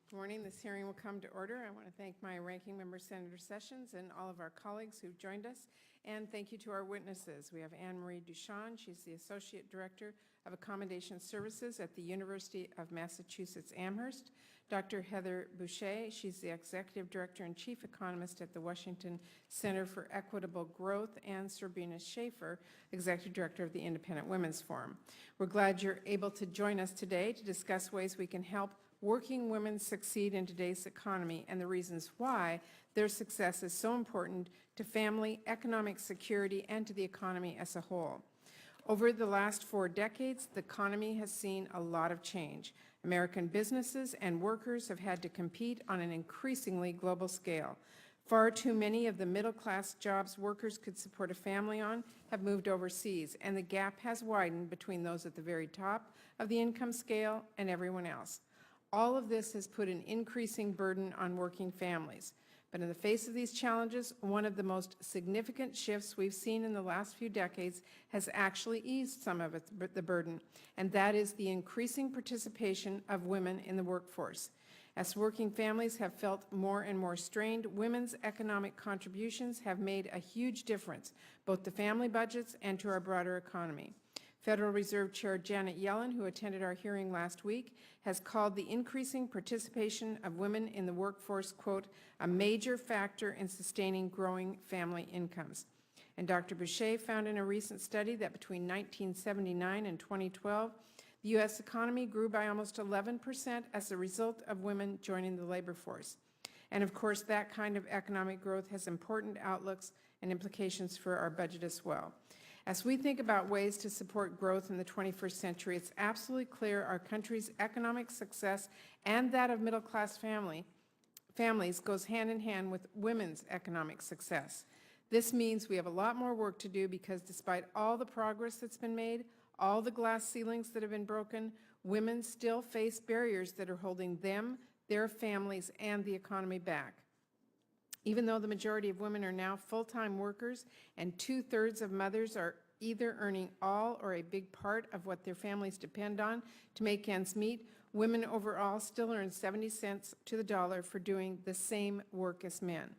Good morning. This hearing will come to order. I want to thank my ranking member, Senator Sessions, and all of our colleagues who've joined us. And thank you to our witnesses. We have Anne Marie Duchamp. She's the Associate Director of Accommodation Services at the University of Massachusetts Amherst. Dr. Heather Boucher. She's the Executive Director and Chief Economist at the Washington Center for Equitable Growth. And Sabrina Schaefer, Executive Director of the Independent Women's Forum. We're glad you're able to join us today to discuss ways we can help working women succeed in today's economy and the reasons why their success is so important to family, economic security, and to the economy as a whole. Over the last 4 decades, the economy has seen a lot of change. American businesses and workers have had to compete on an increasingly global scale. Far too many of the middle-class jobs workers could support a family on have moved overseas, and the gap has widened between those at the very top of the income scale and everyone else. All of this has put an increasing burden on working families. But in the face of these challenges, one of the most significant shifts we've seen in the last few decades has actually eased some of the burden, and that is the increasing participation of women in the workforce. As working families have felt more and more strained, women's economic contributions have made a huge difference, both to family budgets and to our broader economy. Federal Reserve Chair Janet Yellen, who attended our hearing last week, has called the increasing participation of women in the workforce, quote, a major factor in sustaining growing family incomes. And Dr. Boucher found in a recent study that between 1979 and 2012, the U.S. economy grew by almost 11% as a result of women joining the labor force. And of course, that kind of economic growth has important outlooks and implications for our budget as well. As we think about ways to support growth in the 21st century, it's absolutely clear our country's economic success and that of middle-class families goes hand in hand with women's economic success. This means we have a lot more work to do because despite all the progress that's been made, all the glass ceilings that have been broken, women still face barriers that are holding them, their families, and the economy back. Even though the majority of women are now full-time workers and 2/3 of mothers are either earning all or a big part of what their families depend on to make ends meet, women overall still earn 70 cents to the dollar for doing the same work as men.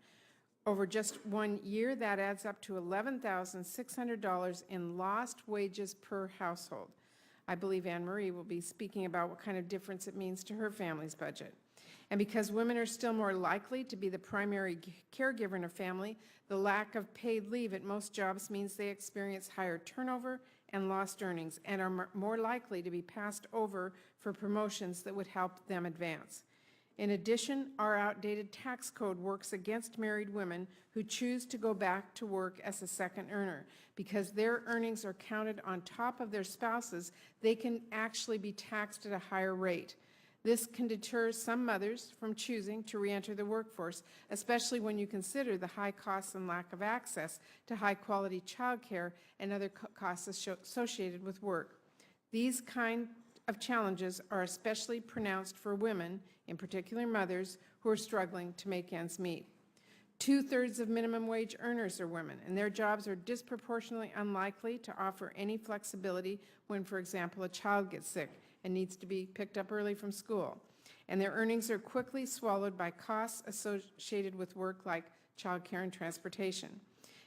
Over just 1 year, that adds up to $11,600 in lost wages per household. I believe Anne Marie will be speaking about what kind of difference it means to her family's budget. And because women are still more likely to be the primary caregiver in a family, the lack of paid leave at most jobs means they experience higher turnover and lost earnings and are more likely to be passed over for promotions that would help them advance. In addition, our outdated tax code works against married women who choose to go back to work as a second earner. Because their earnings are counted on top of their spouses, they can actually be taxed at a higher rate. This can deter some mothers from choosing to reenter the workforce, especially when you consider the high costs and lack of access to high-quality child care and other costs associated with work. These kind of challenges are especially pronounced for women, in particular mothers, who are struggling to make ends meet. 2/3 of minimum wage earners are women, and their jobs are disproportionately unlikely to offer any flexibility when, for example, a child gets sick and needs to be picked up early from school. And their earnings are quickly swallowed by costs associated with work like child care and transportation.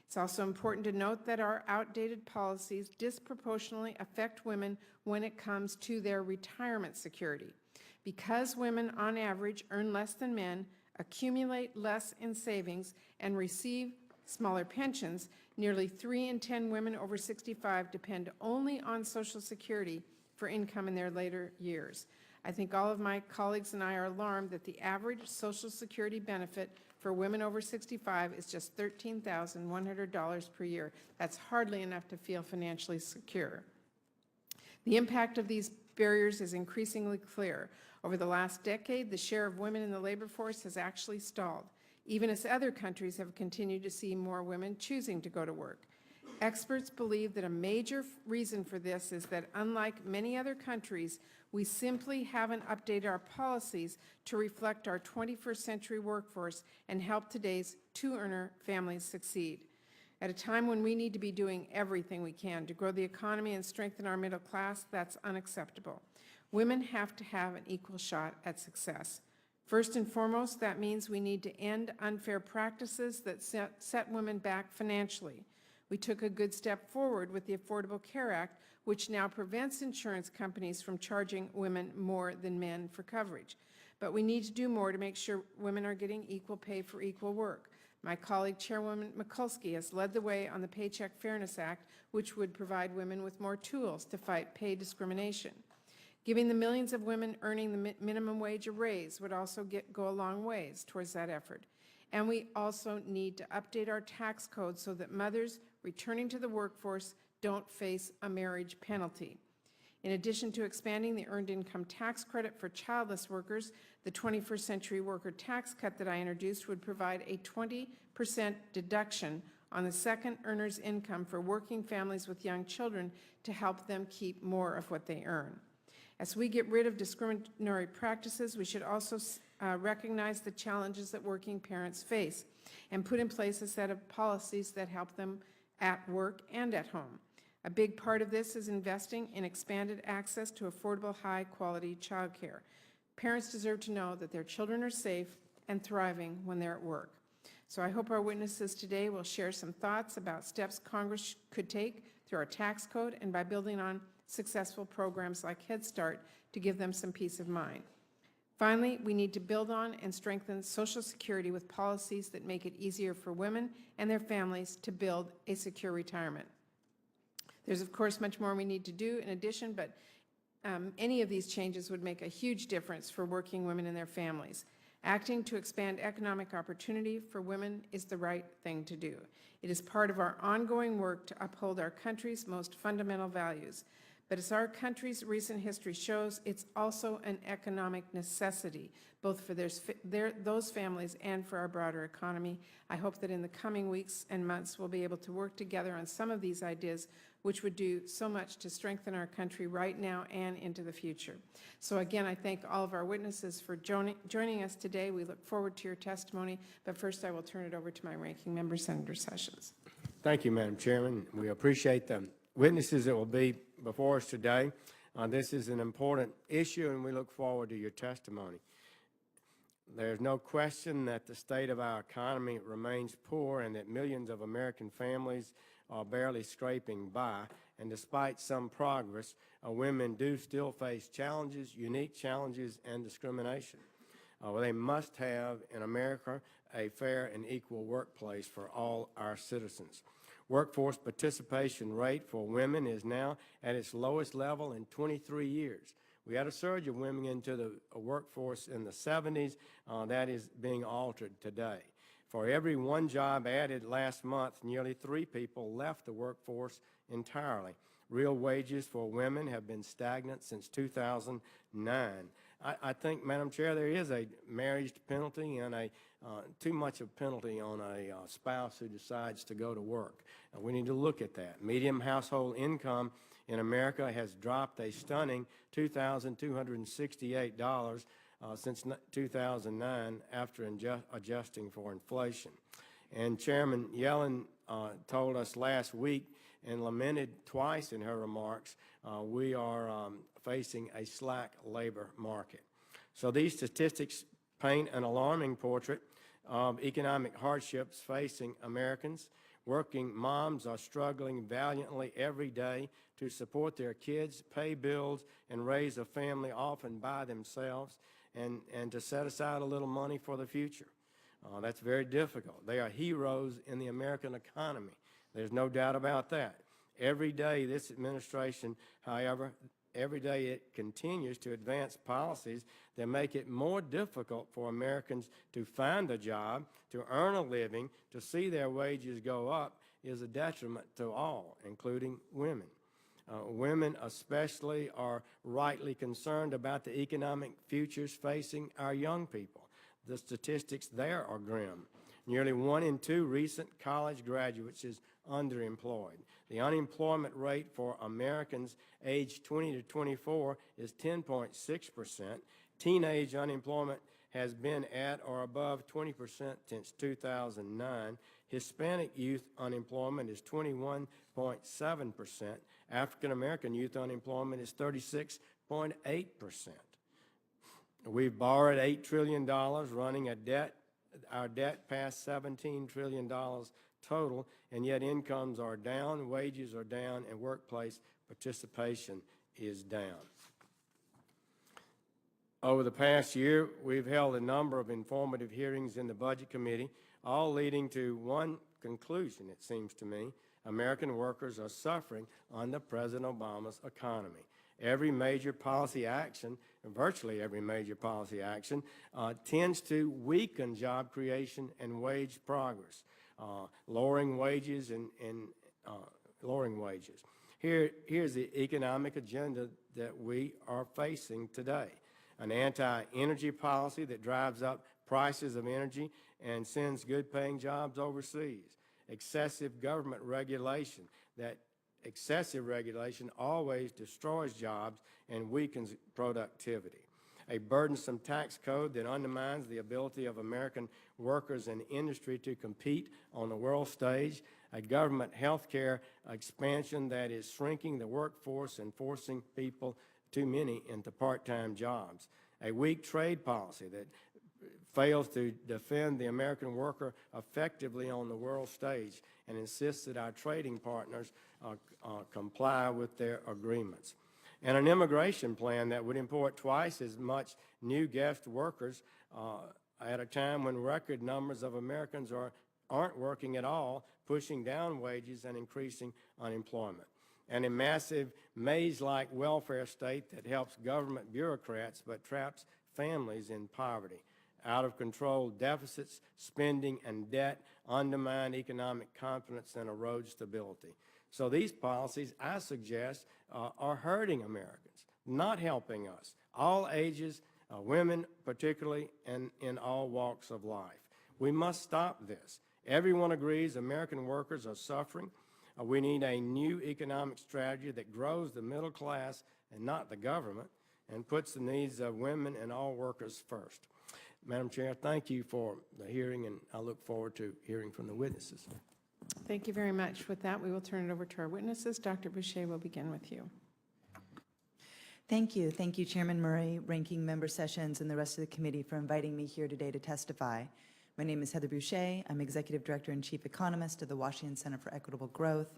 It's also important to note that our outdated policies disproportionately affect women when it comes to their retirement security. Because women, on average, earn less than men, accumulate less in savings, and receive smaller pensions, nearly 3 in 10 women over 65 depend only on Social Security for income in their later years. I think all of my colleagues and I are alarmed that the average Social Security benefit for women over 65 is just $13,100 per year. That's hardly enough to feel financially secure. The impact of these barriers is increasingly clear. Over the last decade, the share of women in the labor force has actually stalled, even as other countries have continued to see more women choosing to go to work. Experts believe that a major reason for this is that, unlike many other countries, we simply haven't updated our policies to reflect our 21st century workforce and help today's two-earner families succeed. At a time when we need to be doing everything we can to grow the economy and strengthen our middle class, that's unacceptable. Women have to have an equal shot at success. First and foremost, that means we need to end unfair practices that set women back financially. We took a good step forward with the Affordable Care Act, which now prevents insurance companies from charging women more than men for coverage. But we need to do more to make sure women are getting equal pay for equal work. My colleague, Chairwoman Mikulski, has led the way on the Paycheck Fairness Act, which would provide women with more tools to fight pay discrimination. Giving the millions of women earning the minimum wage a raise would also go a long ways towards that effort. And we also need to update our tax code so that mothers returning to the workforce don't face a marriage penalty. In addition to expanding the Earned Income Tax Credit for childless workers, the 21st Century Worker Tax Cut that I introduced would provide a 20% deduction on the second earner's income for working families with young children to help them keep more of what they earn. As we get rid of discriminatory practices, we should also recognize the challenges that working parents face and put in place a set of policies that help them at work and at home. A big part of this is investing in expanded access to affordable, high-quality childcare. Parents deserve to know that their children are safe and thriving when they're at work. So I hope our witnesses today will share some thoughts about steps Congress could take through our tax code and by building on successful programs like Head Start to give them some peace of mind. Finally, we need to build on and strengthen Social Security with policies that make it easier for women and their families to build a secure retirement. There's, of course, much more we need to do in addition, but any of these changes would make a huge difference for working women and their families. Acting to expand economic opportunity for women is the right thing to do. It is part of our ongoing work to uphold our country's most fundamental values. But as our country's recent history shows, it's also an economic necessity, both for those families and for our broader economy. I hope that in the coming weeks and months, we'll be able to work together on some of these ideas, which would do so much to strengthen our country right now and into the future. So again, I thank all of our witnesses for joining us today. We look forward to your testimony, but first I will turn it over to my ranking member, Senator Sessions. Thank you, Madam Chairman. We appreciate the witnesses that will be before us today. This is an important issue, and we look forward to your testimony. There's no question that the state of our economy remains poor and that millions of American families are barely scraping by. And despite some progress, women do still face challenges, unique challenges, and discrimination. They must have, in America, a fair and equal workplace for all our citizens. Workforce participation rate for women is now at its lowest level in 23 years. We had a surge of women into the workforce in the 70s. That is being altered today. For every one job added last month, nearly 3 people left the workforce entirely. Real wages for women have been stagnant since 2009. I think, Madam Chair, there is a marriage penalty and too much of a penalty on a spouse who decides to go to work. We need to look at that. Median household income in America has dropped a stunning $2,268 since 2009 after adjusting for inflation. And Chairman Yellen told us last week and lamented twice in her remarks, we are facing a slack labor market. So these statistics paint an alarming portrait of economic hardships facing Americans. Working moms are struggling valiantly every day to support their kids, pay bills, and raise a family often by themselves, and to set aside a little money for the future. That's very difficult. They are heroes in the American economy. There's no doubt about that. Every day this administration, however, every day it continues to advance policies that make it more difficult for Americans to find a job, to earn a living, to see their wages go up is a detriment to all, including women. Women especially are rightly concerned about the economic futures facing our young people. The statistics there are grim. Nearly 1 in 2 recent college graduates is underemployed. The unemployment rate for Americans aged 20 to 24 is 10.6%. Teenage unemployment has been at or above 20% since 2009. Hispanic youth unemployment is 21.7%. African American youth unemployment is 36.8%. We've borrowed $8 trillion, running our debt past $17 trillion total, and yet incomes are down, wages are down, and workplace participation is down. Over the past year, we've held a number of informative hearings in the Budget Committee, all leading to one conclusion, it seems to me. American workers are suffering under President Obama's economy. Every major policy action, virtually every major policy action, tends to weaken job creation and wage progress, lowering wages and lowering wages. Here's the economic agenda that we are facing today. An anti-energy policy that drives up prices of energy and sends good-paying jobs overseas. Excessive government regulation. That excessive regulation always destroys jobs and weakens productivity. A burdensome tax code that undermines the ability of American workers and industry to compete on the world stage. A government health care expansion that is shrinking the workforce and forcing people, too many, into part-time jobs. A weak trade policy that fails to defend the American worker effectively on the world stage and insists that our trading partners comply with their agreements. And an immigration plan that would import twice as much new guest workers at a time when record numbers of Americans aren't working at all, pushing down wages and increasing unemployment. And a massive maze-like welfare state that helps government bureaucrats but traps families in poverty. Out-of-control deficits, spending, and debt undermine economic confidence and erode stability. So these policies, I suggest, are hurting Americans, not helping us. All ages, women particularly, and in all walks of life. We must stop this. Everyone agrees American workers are suffering. We need a new economic strategy that grows the middle class and not the government, and puts the needs of women and all workers first. Madam Chair, thank you for the hearing, and I look forward to hearing from the witnesses. Thank you very much. With that, we will turn it over to our witnesses. Dr. Boucher will begin with you. Thank you. Thank you, Chairman Murray, Ranking Member Sessions, and the rest of the committee for inviting me here today to testify. My name is Heather Boucher. I'm Executive Director and Chief Economist of the Washington Center for Equitable Growth.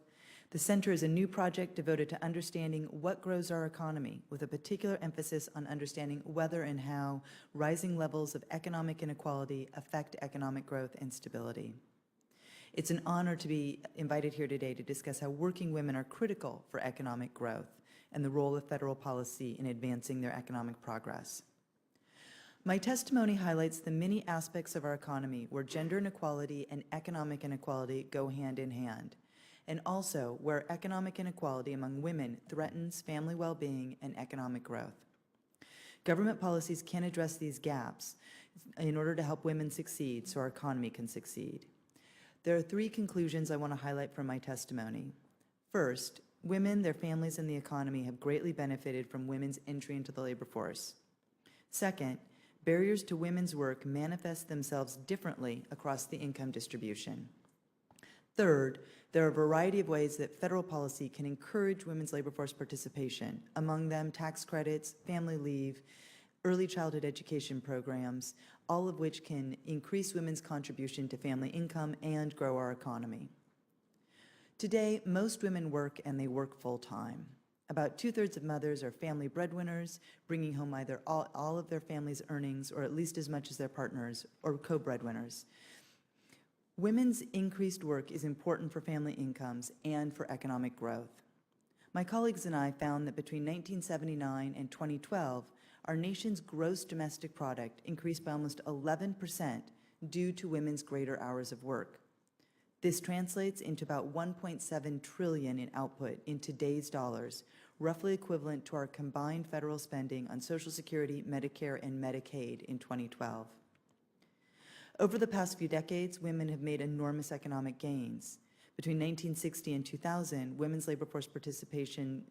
The center is a new project devoted to understanding what grows our economy, with a particular emphasis on understanding whether and how rising levels of economic inequality affect economic growth and stability. It's an honor to be invited here today to discuss how working women are critical for economic growth and the role of federal policy in advancing their economic progress. My testimony highlights the many aspects of our economy where gender inequality and economic inequality go hand in hand, and also where economic inequality among women threatens family well-being and economic growth. Government policies can address these gaps in order to help women succeed so our economy can succeed. There are three conclusions I want to highlight from my testimony. First, women, their families, and the economy have greatly benefited from women's entry into the labor force. Second, barriers to women's work manifest themselves differently across the income distribution. Third, there are a variety of ways that federal policy can encourage women's labor force participation, among them tax credits, family leave, early childhood education programs, all of which can increase women's contribution to family income and grow our economy. Today, most women work, and they work full-time. About 2/3 of mothers are family breadwinners, bringing home either all of their family's earnings or at least as much as their partners, or co-breadwinners. Women's increased work is important for family incomes and for economic growth. My colleagues and I found that between 1979 and 2012, our nation's gross domestic product increased by almost 11% due to women's greater hours of work. This translates into about $1.7 trillion in output in today's dollars, roughly equivalent to our combined federal spending on Social Security, Medicare, and Medicaid in 2012. Over the past few decades, women have made enormous economic gains. Between 1960 and 2000, women's labor force participation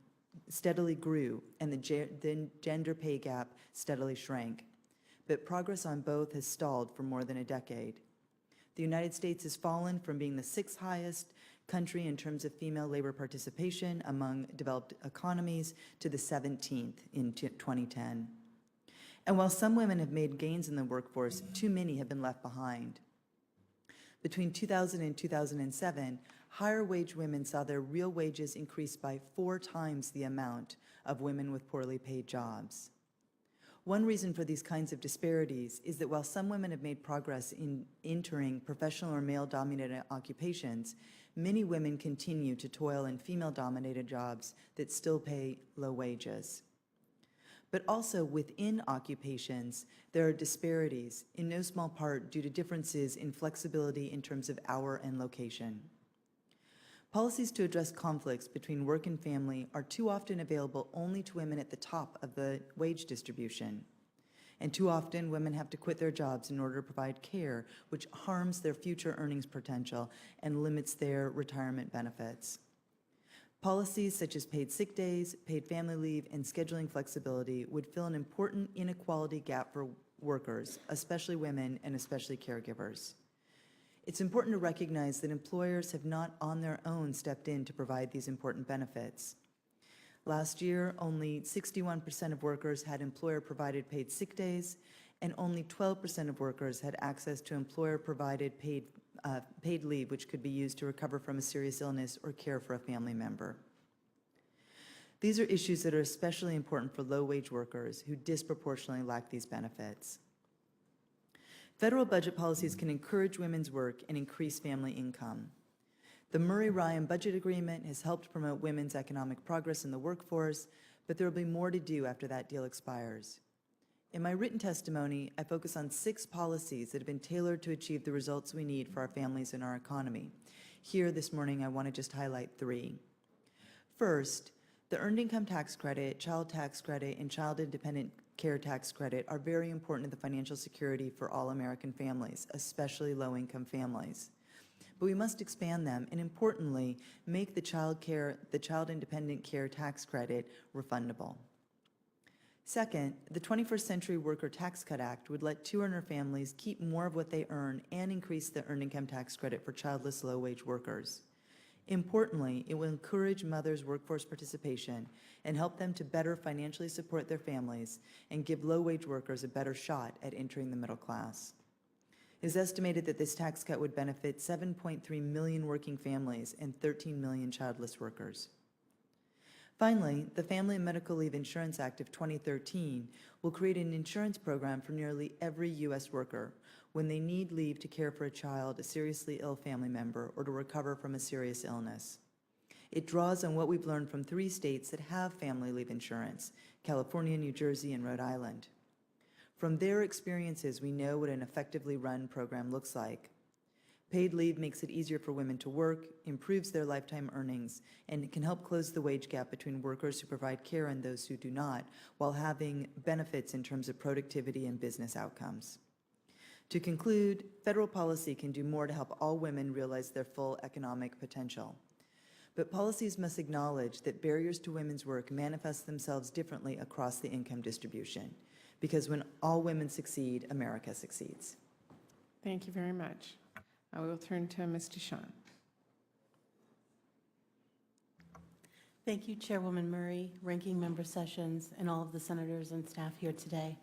steadily grew, and the gender pay gap steadily shrank. But progress on both has stalled for more than a decade. The United States has fallen from being the 6th highest country in terms of female labor participation among developed economies to the 17th in 2010. And while some women have made gains in the workforce, too many have been left behind. Between 2000 and 2007, higher wage women saw their real wages increase by 4 times the amount of women with poorly paid jobs. One reason for these kinds of disparities is that while some women have made progress in entering professional or male-dominated occupations, many women continue to toil in female-dominated jobs that still pay low wages. But also within occupations, there are disparities, in no small part due to differences in flexibility in terms of hour and location. Policies to address conflicts between work and family are too often available only to women at the top of the wage distribution. And too often, women have to quit their jobs in order to provide care, which harms their future earnings potential and limits their retirement benefits. Policies such as paid sick days, paid family leave, and scheduling flexibility would fill an important inequality gap for workers, especially women and especially caregivers. It's important to recognize that employers have not on their own stepped in to provide these important benefits. Last year, only 61% of workers had employer-provided paid sick days, and only 12% of workers had access to employer-provided paid leave, which could be used to recover from a serious illness or care for a family member. These are issues that are especially important for low-wage workers who disproportionately lack these benefits. Federal budget policies can encourage women's work and increase family income. The Murray-Ryan Budget Agreement has helped promote women's economic progress in the workforce, but there will be more to do after that deal expires. In my written testimony, I focus on 6 policies that have been tailored to achieve the results we need for our families and our economy. Here this morning, I want to just highlight 3. First, the Earned Income Tax Credit, Child Tax Credit, and Child Independent Care Tax Credit are very important to the financial security for all American families, especially low-income families. But we must expand them and, importantly, make the Child Independent Care Tax Credit refundable. Second, the 21st Century Worker Tax Cut Act would let two-earner families keep more of what they earn and increase the Earned Income Tax Credit for childless low-wage workers. Importantly, it will encourage mothers' workforce participation and help them to better financially support their families and give low-wage workers a better shot at entering the middle class. It is estimated that this tax cut would benefit 7.3 million working families and 13 million childless workers. Finally, the Family and Medical Leave Insurance Act of 2013 will create an insurance program for nearly every U.S. worker when they need leave to care for a child, a seriously ill family member, or to recover from a serious illness. It draws on what we've learned from 3 states that have family leave insurance: California, New Jersey, and Rhode Island. From their experiences, we know what an effectively run program looks like. Paid leave makes it easier for women to work, improves their lifetime earnings, and it can help close the wage gap between workers who provide care and those who do not, while having benefits in terms of productivity and business outcomes. To conclude, federal policy can do more to help all women realize their full economic potential. But policies must acknowledge that barriers to women's work manifest themselves differently across the income distribution, because when all women succeed, America succeeds. Thank you very much. I will turn to Ms. DeShawn. Thank you, Chairwoman Murray, Ranking Member Sessions, and all of the senators and staff here today.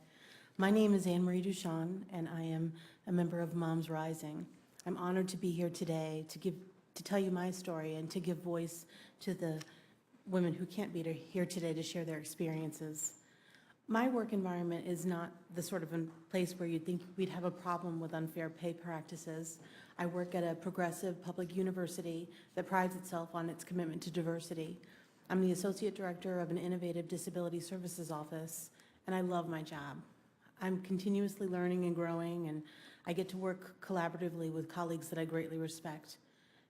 My name is Anne Marie Duchamp, and I am a member of Moms Rising. I'm honored to be here today to tell you my story and to give voice to the women who can't be here today to share their experiences. My work environment is not the sort of place where you'd think we'd have a problem with unfair pay practices. I work at a progressive public university that prides itself on its commitment to diversity. I'm the Associate Director of an innovative disability services office, and I love my job. I'm continuously learning and growing, and I get to work collaboratively with colleagues that I greatly respect.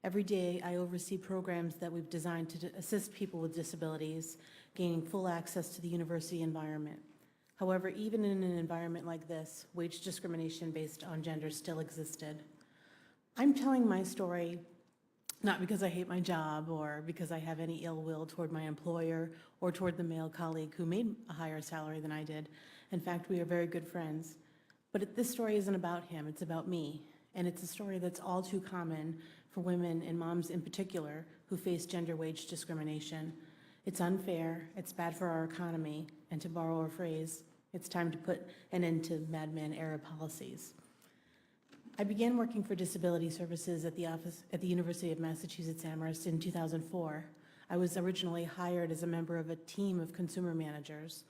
Every day, I oversee programs that we've designed to assist people with disabilities gaining full access to the university environment. However, even in an environment like this, wage discrimination based on gender still existed. I'm telling my story not because I hate my job or because I have any ill will toward my employer or toward the male colleague who made a higher salary than I did. In fact, we are very good friends. But this story isn't about him, it's about me. And it's a story that's all too common for women and moms in particular who face gender wage discrimination. It's unfair, it's bad for our economy, and to borrow a phrase, It's time to put an end to Madman era policies. I began working for disability services at the University of Massachusetts Amherst in 2004. I was originally hired as a member of a team of consumer managers.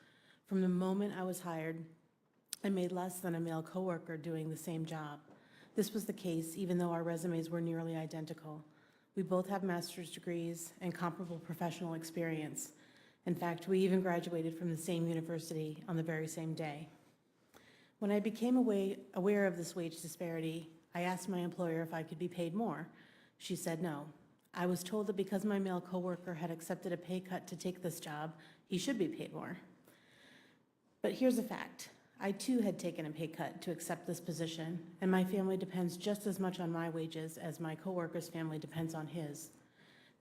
From the moment I was hired, I made less than a male coworker doing the same job. This was the case even though our resumes were nearly identical. We both have master's degrees and comparable professional experience. In fact, we even graduated from the same university on the very same day. When I became aware of this wage disparity, I asked my employer if I could be paid more. She said no. I was told that because my male coworker had accepted a pay cut to take this job, he should be paid more. But here's a fact. I too had taken a pay cut to accept this position, and my family depends just as much on my wages as my coworker's family depends on his.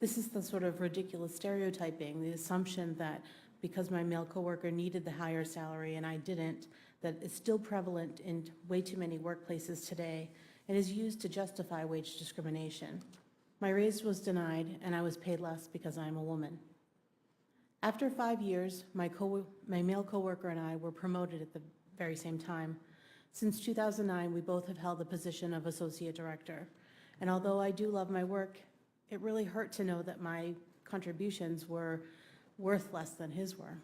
This is the sort of ridiculous stereotyping, the assumption that because my male coworker needed the higher salary and I didn't, that is still prevalent in way too many workplaces today and is used to justify wage discrimination. My raise was denied and I was paid less because I'm a woman. After 5 years, my male coworker and I were promoted at the very same time. Since 2009, we both have held the position of associate director. And although I do love my work, it really hurt to know that my contributions were worth less than his were.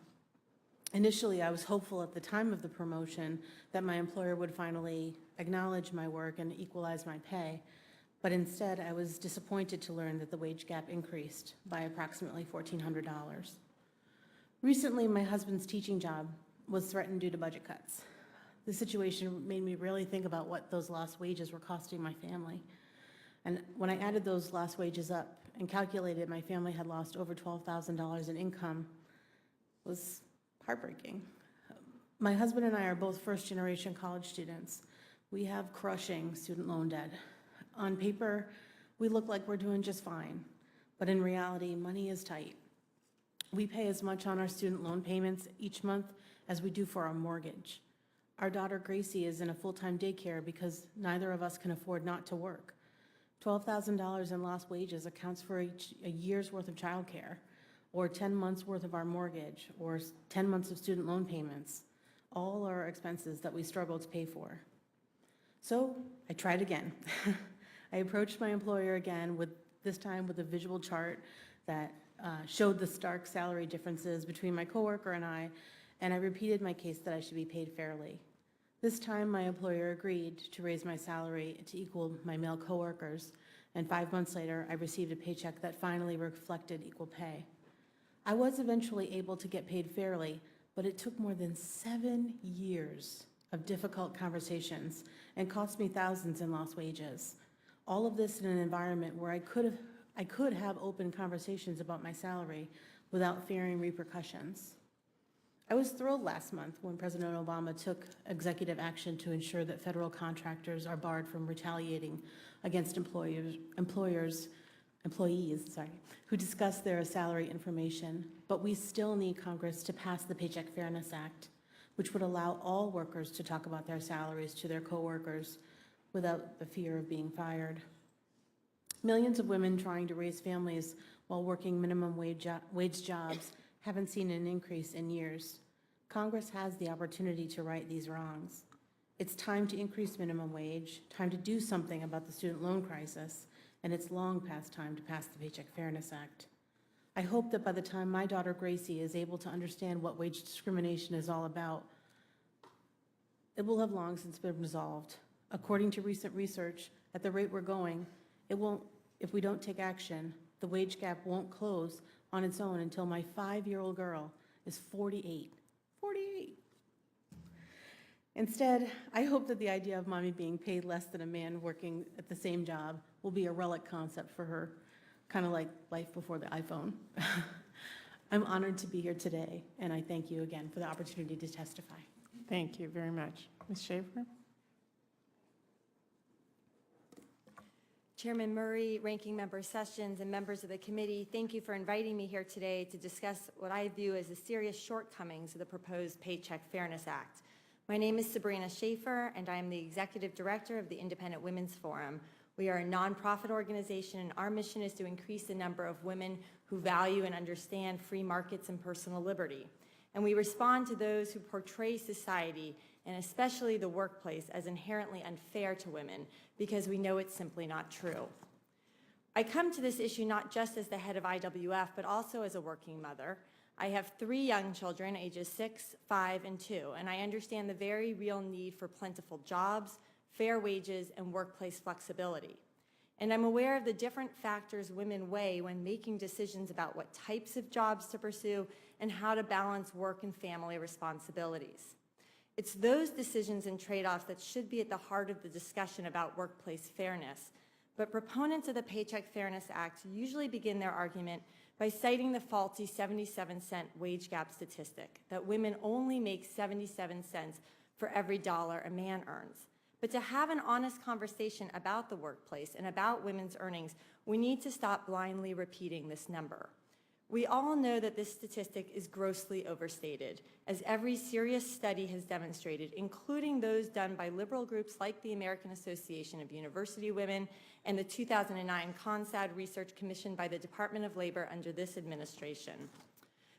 Initially, I was hopeful at the time of the promotion that my employer would finally acknowledge my work and equalize my pay, but instead I was disappointed to learn that the wage gap increased by approximately $1,400. Recently, my husband's teaching job was threatened due to budget cuts. The situation made me really think about what those lost wages were costing my family. And when I added those lost wages up and calculated my family had lost over $12,000 in income, it was heartbreaking. My husband and I are both first-generation college students. We have crushing student loan debt. On paper, we look like we're doing just fine, but in reality, money is tight. We pay as much on our student loan payments each month as we do for our mortgage. Our daughter Gracie is in a full-time daycare because neither of us can afford not to work. $12,000 in lost wages accounts for a year's worth of childcare, or 10 months worth of our mortgage, or 10 months of student loan payments. All are expenses that we struggle to pay for. So I tried again. I approached my employer again, this time with a visual chart that showed the stark salary differences between my coworker and I repeated my case that I should be paid fairly. This time, my employer agreed to raise my salary to equal my male coworkers, and 5 months later, I received a paycheck that finally reflected equal pay. I was eventually able to get paid fairly, but it took more than 7 years of difficult conversations and cost me thousands in lost wages. All of this in an environment where I could have open conversations about my salary without fearing repercussions. I was thrilled last month when President Obama took executive action to ensure that federal contractors are barred from retaliating against employees who discuss their salary information, but we still need Congress to pass the Paycheck Fairness Act, which would allow all workers to talk about their salaries to their coworkers without the fear of being fired. Millions of women trying to raise families while working minimum wage jobs haven't seen an increase in years. Congress has the opportunity to right these wrongs. It's time to increase minimum wage, time to do something about the student loan crisis, and it's long past time to pass the Paycheck Fairness Act. I hope that by the time my daughter Gracie is able to understand what wage discrimination is all about, it will have long since been resolved. According to recent research, at the rate we're going, if we don't take action, the wage gap won't close on its own until my 5-year-old girl is 48. 48. Instead, I hope that the idea of mommy being paid less than a man working at the same job will be a relic concept for her, kind of like life before the iPhone. I'm honored to be here today, and I thank you again for the opportunity to testify. Thank you very much. Ms. Schaefer? Chairman Murray, Ranking Member Sessions, and members of the committee, thank you for inviting me here today to discuss what I view as the serious shortcomings of the proposed Paycheck Fairness Act. My name is Sabrina Schaefer, and I am the Executive Director of the Independent Women's Forum. We are a nonprofit organization, and our mission is to increase the number of women who value and understand free markets and personal liberty. and we respond to those who portray society, and especially the workplace, as inherently unfair to women because we know it's simply not true. I come to this issue not just as the head of IWF, but also as a working mother. I have 3 young children, ages 6, 5, and 2, and I understand the very real need for plentiful jobs, fair wages, and workplace flexibility. And I'm aware of the different factors women weigh when making decisions about what types of jobs to pursue and how to balance work and family responsibilities. It's those decisions and trade-offs that should be at the heart of the discussion about workplace fairness. But proponents of the Paycheck Fairness Act usually begin their argument by citing the faulty 77-cent wage gap statistic, that women only make 77 cents for every dollar a man earns. But to have an honest conversation about the workplace and about women's earnings, we need to stop blindly repeating this number. We all know that this statistic is grossly overstated, as every serious study has demonstrated, including those done by liberal groups like the American Association of University Women and the 2009 CONSAD research commissioned by the Department of Labor under this administration.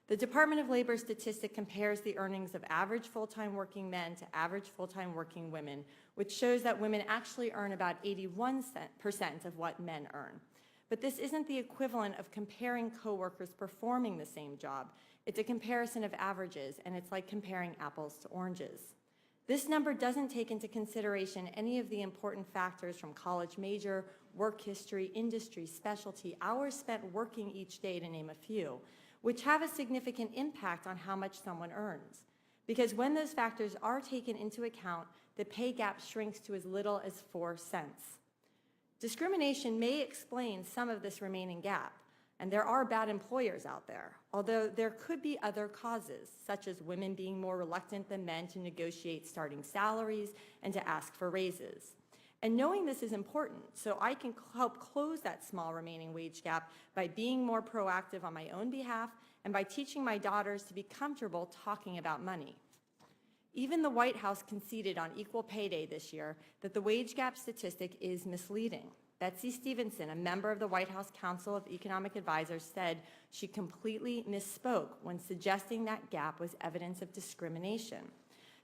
The Department of Labor statistic compares the earnings of average full-time working men to average full-time working women, which shows that women actually earn about 81% of what men earn. But this isn't the equivalent of comparing coworkers performing the same job. It's a comparison of averages, and it's like comparing apples to oranges. This number doesn't take into consideration any of the important factors from college major, work history, industry, specialty, hours spent working each day, to name a few, which have a significant impact on how much someone earns. Because when those factors are taken into account, the pay gap shrinks to as little as 4 cents. Discrimination may explain some of this remaining gap, and there are bad employers out there, although there could be other causes, such as women being more reluctant than men to negotiate starting salaries and to ask for raises. And knowing this is important, so I can help close that small remaining wage gap by being more proactive on my own behalf and by teaching my daughters to be comfortable talking about money. Even the White House conceded on Equal Pay Day this year that the wage gap statistic is misleading. Betsy Stevenson, a member of the White House Council of Economic Advisors, said she completely misspoke when suggesting that gap was evidence of discrimination.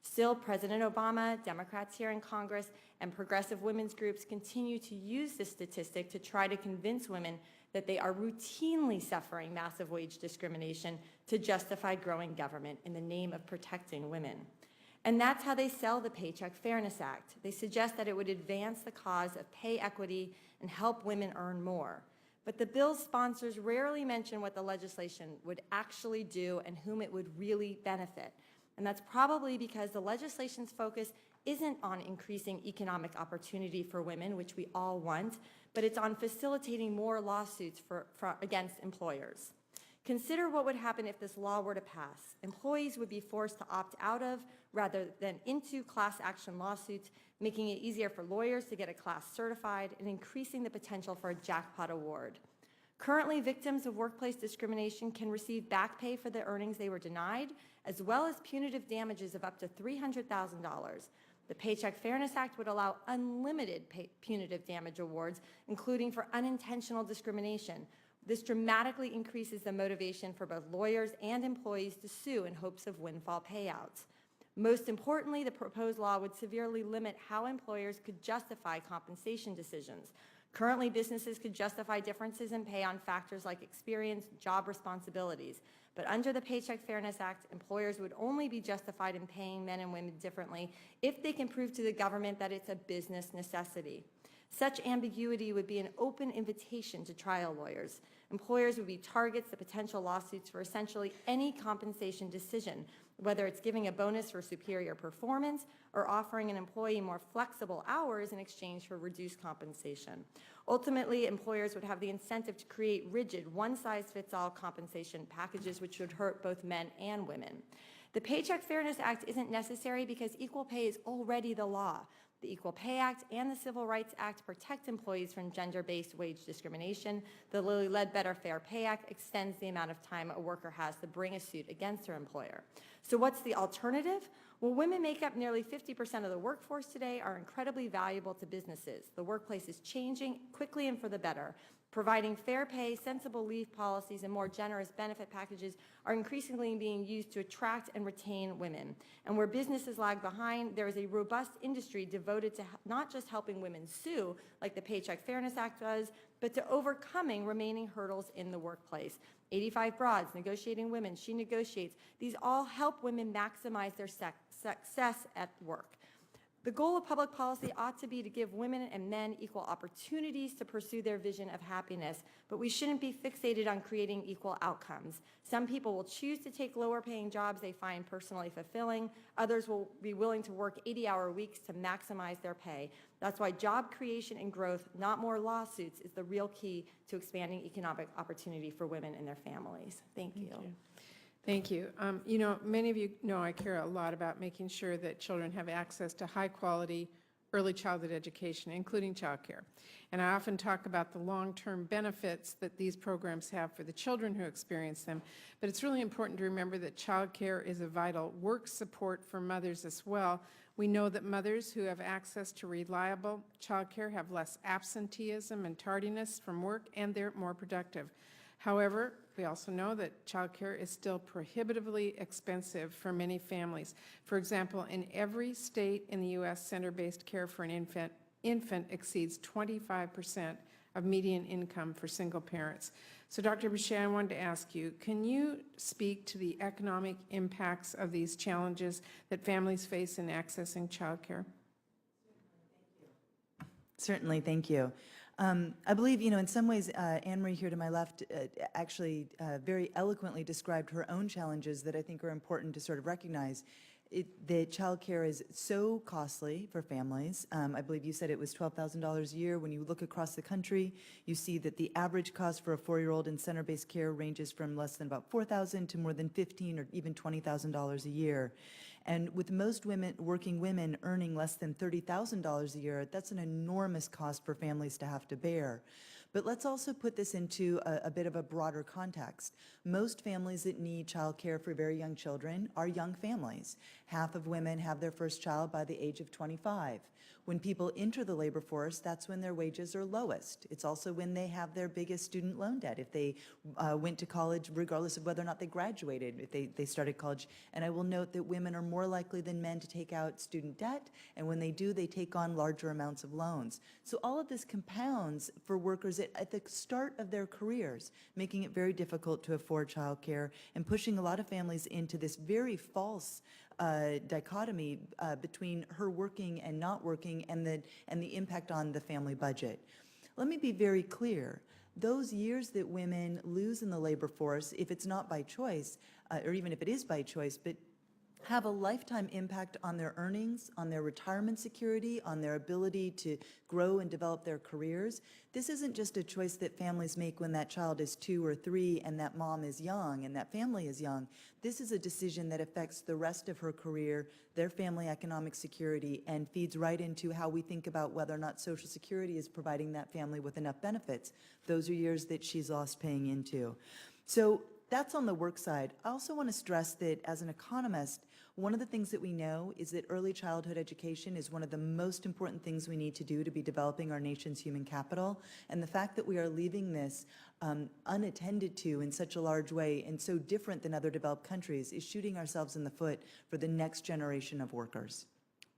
Still, President Obama, Democrats here in Congress, and progressive women's groups continue to use this statistic to try to convince women that they are routinely suffering massive wage discrimination to justify growing government in the name of protecting women. And that's how they sell the Paycheck Fairness Act. They suggest that it would advance the cause of pay equity and help women earn more. But the bill's sponsors rarely mention what the legislation would actually do and whom it would really benefit. And that's probably because the legislation's focus isn't on increasing economic opportunity for women, which we all want, but it's on facilitating more lawsuits against employers. Consider what would happen if this law were to pass. Employees would be forced to opt out of rather than into class action lawsuits, making it easier for lawyers to get a class certified and increasing the potential for a jackpot award. Currently, victims of workplace discrimination can receive back pay for the earnings they were denied, as well as punitive damages of up to $300,000. The Paycheck Fairness Act would allow unlimited punitive damage awards, including for unintentional discrimination. This dramatically increases the motivation for both lawyers and employees to sue in hopes of windfall payouts. Most importantly, the proposed law would severely limit how employers could justify compensation decisions. Currently, businesses could justify differences in pay on factors like experience, job responsibilities. But under the Paycheck Fairness Act, employers would only be justified in paying men and women differently if they can prove to the government that it's a business necessity. Such ambiguity would be an open invitation to trial lawyers. Employers would be targets of potential lawsuits for essentially any compensation decision, whether it's giving a bonus for superior performance or offering an employee more flexible hours in exchange for reduced compensation. Ultimately, employers would have the incentive to create rigid, one-size-fits-all compensation packages which would hurt both men and women. The Paycheck Fairness Act isn't necessary because equal pay is already the law. The Equal Pay Act and the Civil Rights Act protect employees from gender-based wage discrimination. The Lilly Ledbetter Fair Pay Act extends the amount of time a worker has to bring a suit against her employer. So what's the alternative? Well, women make up nearly 50% of the workforce today, are incredibly valuable to businesses. The workplace is changing quickly and for the better. Providing fair pay, sensible leave policies, and more generous benefit packages are increasingly being used to attract and retain women. And where businesses lag behind, there is a robust industry devoted to not just helping women sue, like the Paycheck Fairness Act does, but to overcoming remaining hurdles in the workplace. 85 Broads, Negotiating Women, She Negotiates, these all help women maximize their success at work. The goal of public policy ought to be to give women and men equal opportunities to pursue their vision of happiness, but we shouldn't be fixated on creating equal outcomes. Some people will choose to take lower-paying jobs they find personally fulfilling. Others will be willing to work 80-hour weeks to maximize their pay. That's why job creation and growth, not more lawsuits, is the real key to expanding economic opportunity for women and their families. Thank you. Thank you. You know, many of you know I care a lot about making sure that children have access to high-quality early childhood education, including childcare. And I often talk about the long-term benefits that these programs have for the children who experience them, but it's really important to remember that childcare is a vital work support for mothers as well. We know that mothers who have access to reliable childcare have less absenteeism and tardiness from work, and they're more productive. However, we also know that childcare is still prohibitively expensive for many families. For example, in every state in the U.S., center-based care for an infant exceeds 25% of median income for single parents. So, Dr. Boucher, I wanted to ask you, can you speak to the economic impacts of these challenges that families face in accessing childcare? Certainly, thank you. I believe, you know, in some ways, Anne Marie here to my left actually very eloquently described her own challenges that I think are important to sort of recognize. That childcare is so costly for families. I believe you said it was $12,000 a year. When you look across the country, you see that the average cost for a 4-year-old in center-based care ranges from less than about $4,000 to more than $15,000 or even $20,000 a year. And with most working women earning less than $30,000 a year, that's an enormous cost for families to have to bear. But let's also put this into a bit of a broader context. Most families that need child care for very young children are young families. Half of women have their first child by the age of 25. When people enter the labor force, that's when their wages are lowest. It's also when they have their biggest student loan debt, if they went to college, regardless of whether or not they graduated, if they started college. And I will note that women are more likely than men to take out student debt, and when they do, they take on larger amounts of loans. So all of this compounds for workers at the start of their careers, making it very difficult to afford child care and pushing a lot of families into this very false dichotomy between her working and not working and the impact on the family budget. Let me be very clear. Those years that women lose in the labor force, if it's not by choice, or even if it is by choice, but have a lifetime impact on their earnings, on their retirement security, on their ability to grow and develop their careers. This isn't just a choice that families make when that child is 2 or 3 and that mom is young and that family is young. This is a decision that affects the rest of her career, their family economic security, and feeds right into how we think about whether or not Social Security is providing that family with enough benefits. Those are years that she's lost paying into. So that's on the work side. I also want to stress that as an economist, one of the things that we know is that early childhood education is one of the most important things we need to do to be developing our nation's human capital. And the fact that we are leaving this unattended to in such a large way and so different than other developed countries is shooting ourselves in the foot for the next generation of workers.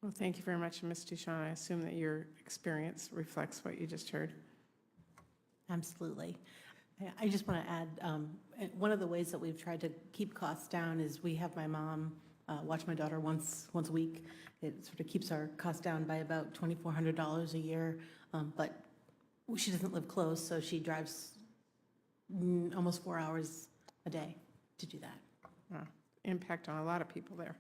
Well, thank you very much, Ms. Duchamp. I assume that your experience reflects what you just heard. Absolutely. I just want to add, one of the ways that we've tried to keep costs down is we have my mom watch my daughter once a week. It sort of keeps our costs down by about $2,400 a year, but she doesn't live close, so she drives almost 4 hours a day to do that. Impact on a lot of people there.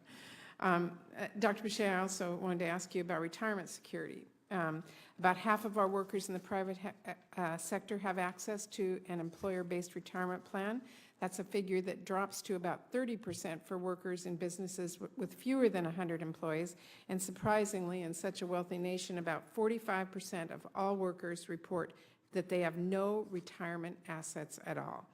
Dr. Boucher, I also wanted to ask you about retirement security. About half of our workers in the private sector have access to an employer-based retirement plan. That's a figure that drops to about 30% for workers in businesses with fewer than 100 employees. And surprisingly, in such a wealthy nation, about 45% of all workers report that they have no retirement assets at all.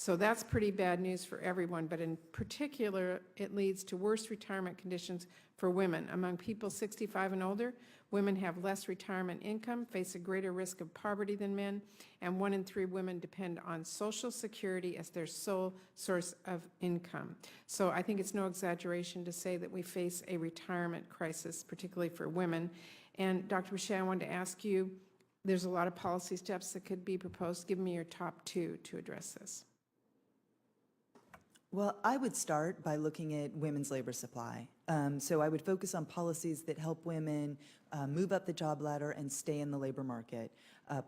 So that's pretty bad news for everyone, but in particular, it leads to worse retirement conditions for women. Among people 65 and older, women have less retirement income, face a greater risk of poverty than men, and 1 in 3 women depend on Social Security as their sole source of income. So I think it's no exaggeration to say that we face a retirement crisis, particularly for women. And Dr. Boucher, I wanted to ask you, there's a lot of policy steps that could be proposed. Give me your top 2 to address this. Well, I would start by looking at women's labor supply. So I would focus on policies that help women move up the job ladder and stay in the labor market.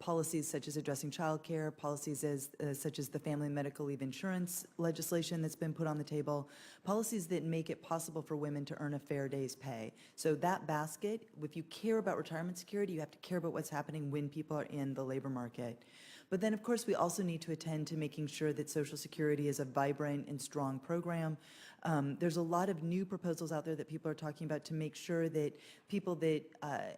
Policies such as addressing childcare, policies such as the family medical leave insurance legislation that's been put on the table, policies that make it possible for women to earn a fair day's pay. So that basket, if you care about retirement security, you have to care about what's happening when people are in the labor market. But then, of course, we also need to attend to making sure that Social Security is a vibrant and strong program. There's a lot of new proposals out there that people are talking about to make sure that people that